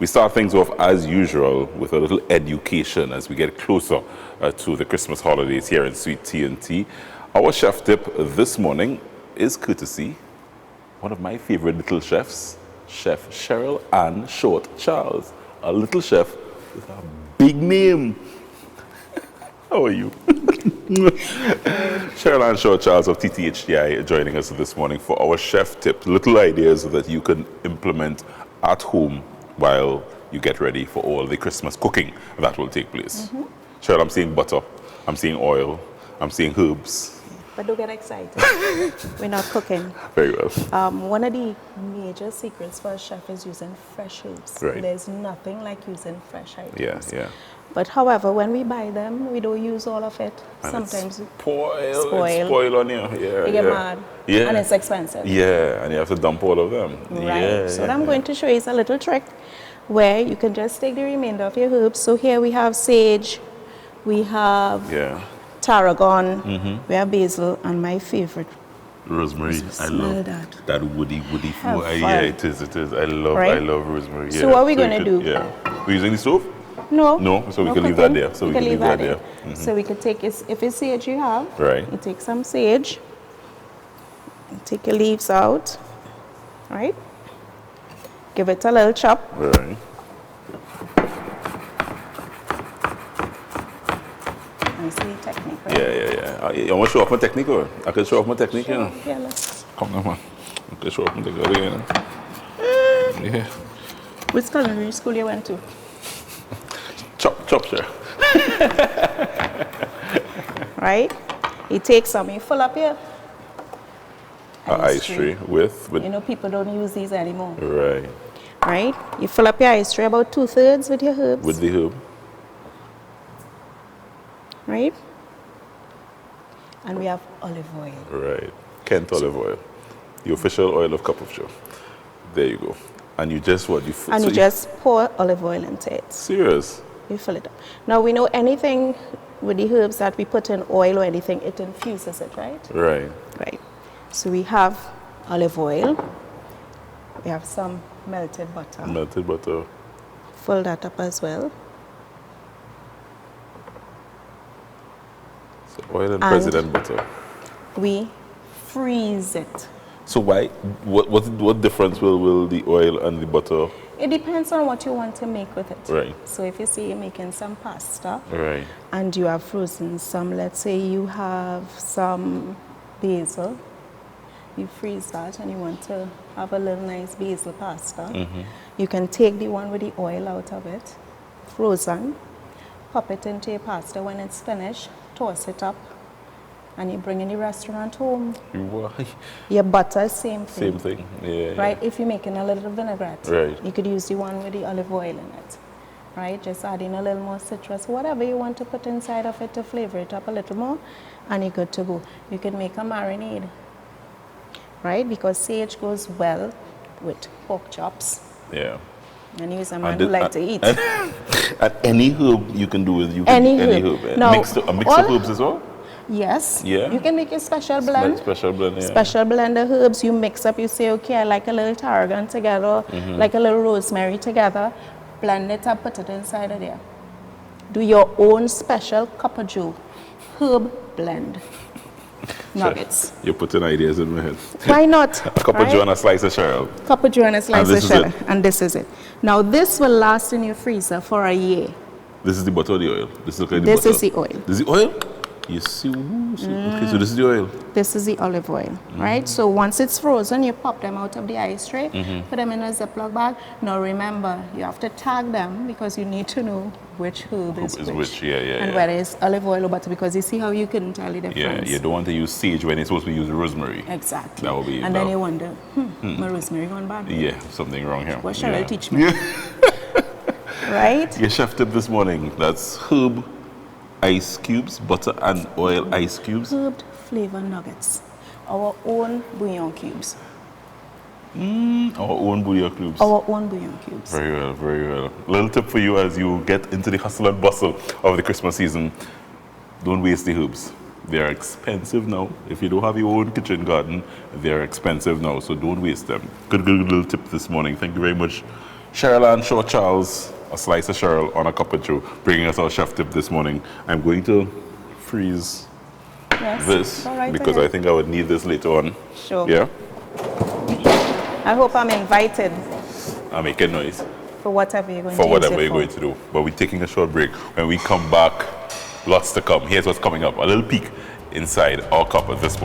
We start things off as usual with a little education as we get closer to the Christmas holidays here in Sweet Tea and Tea. Our chef tip this morning is courtesy one of my favorite little chefs, Chef Cheryl-Ann Shortt Charles, a little chef with a big name. How are you? Cheryl-Ann Shortt Charles of TTHDI joining us this morning for our chef tip, little ideas that you can implement at home while you get ready for all the Christmas cooking that will take place. Cheryl, I'm seeing butter, I'm seeing oil, I'm seeing herbs. But don't get excited. We're not cooking. Very well. One of the major secrets for a chef is using fresh herbs. Right. There's nothing like using fresh items. Yeah. But however, when we buy them, we don't use all of it. And sometimes it's spoil on you. Yeah, you get mad. Yeah. And it's expensive. Yeah, and you have to dump all of them. Right. Yeah, So what I'm going to show you is a little trick where you can just take the remainder of your herbs. So here we have sage, we have tarragon, we have basil, and my favorite, rosemary. I love that woody Have food. fun. Yeah, it is. I love rosemary. So what are we going to do? Yeah. We're using the stove? No, so we can leave that cooking. there. So we can leave that there. So we could take, if it's sage you have, Right. you take some sage, and take your leaves out, right? Give it a little chop. Right. And see the technique, right? Yeah. You want to show off my technique, or? I can show off my technique, you know? Yeah, let's. Come on, man. I can show off my technique, you know? Yeah. Which culinary school you went to? Chop, sure. Right? You take some, you fill up your Ice tray with. You know, people don't use these anymore. Right. Right? You fill up your ice tray about 2/3 with your herbs. With the herb. Right? And we have olive oil. Right. Kent olive oil. The official oil of Cup of Joe. There you go. And you just what? And you just pour olive oil into it. Serious? You fill it up. Now we know anything with the herbs that we put in oil or anything, it infuses it, right? Right. Right. So we have olive oil. We have some melted butter. Melted butter. Fill that up as well. So oil and president butter. We freeze it. So why? What difference will the oil and the butter? It depends on what you want to make with it. Right. So if you say you're making some pasta, Right. and you have frozen some, let's say you have some basil, you freeze that and you want to have a little nice basil pasta, you can take the one with the oil out of it, frozen, pop it into your pasta. When it's finished, toss it up, and you bring in the restaurant home. Why? Your butter, same thing. Same thing. Yeah. Right? If you're making a little vinaigrette, Right. you could use the one with the olive oil in it. Right? Just add in a little more citrus, whatever you want to put inside of it to flavor it up a little more, and you're good to go. You could make a marinade, right? Because sage goes well with pork chops. Yeah. And he's a man who like to eat. And any herb you can do with Any herb. Now, a mix of herbs as well? Yes. Yeah. You can make a special blend. Special blend, yeah. Special blend of herbs. You mix up, you say, okay, I like a little tarragon together, like a little rosemary together. Blend it up, put it inside of there. Do your own special Cup of Joe herb blend. Nuggets. You're putting ideas in my head. Why not? A Cup of Joe and a slice of Cheryl. Cup of Joe and a slice of this is Cheryl. it. And this is it. Now this will last in your freezer for a year. This is the butter or the oil? This is the This butter. is the oil. This is the oil? You see, okay, so this is the oil. This is the olive oil, right? So once it's frozen, you pop them out of the ice tray, put them in a Ziploc bag. Now remember, you have to tag them because you need to know which herb is which. And whether it's olive oil or butter, because you see how you couldn't tell the difference. Yeah, you don't want to use sage when you're supposed to use rosemary. Exactly. That will be. And then you wonder, my rosemary gone bad. Yeah, something wrong here. What shall I teach me? Right? Your chef tip this morning, that's herb ice cubes, butter and oil ice cubes. Herbed flavor nuggets. Our own bouillon cubes. Our own bouillon cubes. Our own bouillon cubes. Very well, very well. Little tip for you as you get into the hustle and bustle of the Christmas season. Don't waste the herbs. They're expensive now. If you don't have your own kitchen garden, they're expensive now, so don't waste them. Good little tip this morning. Thank you very much, Cheryl-Ann, Short Charles, a slice of Cheryl on a cup of Joe, bringing us our chef tip this morning. I'm going to freeze this go right because ahead. I think I would need this later on. Sure. Yeah? I hope I'm invited I'm making noise for whatever you're going for to whatever use it you're going to do. But we're taking a short break. When we come back, lots to come. Here's what's coming up. A little peek inside our cup at this point.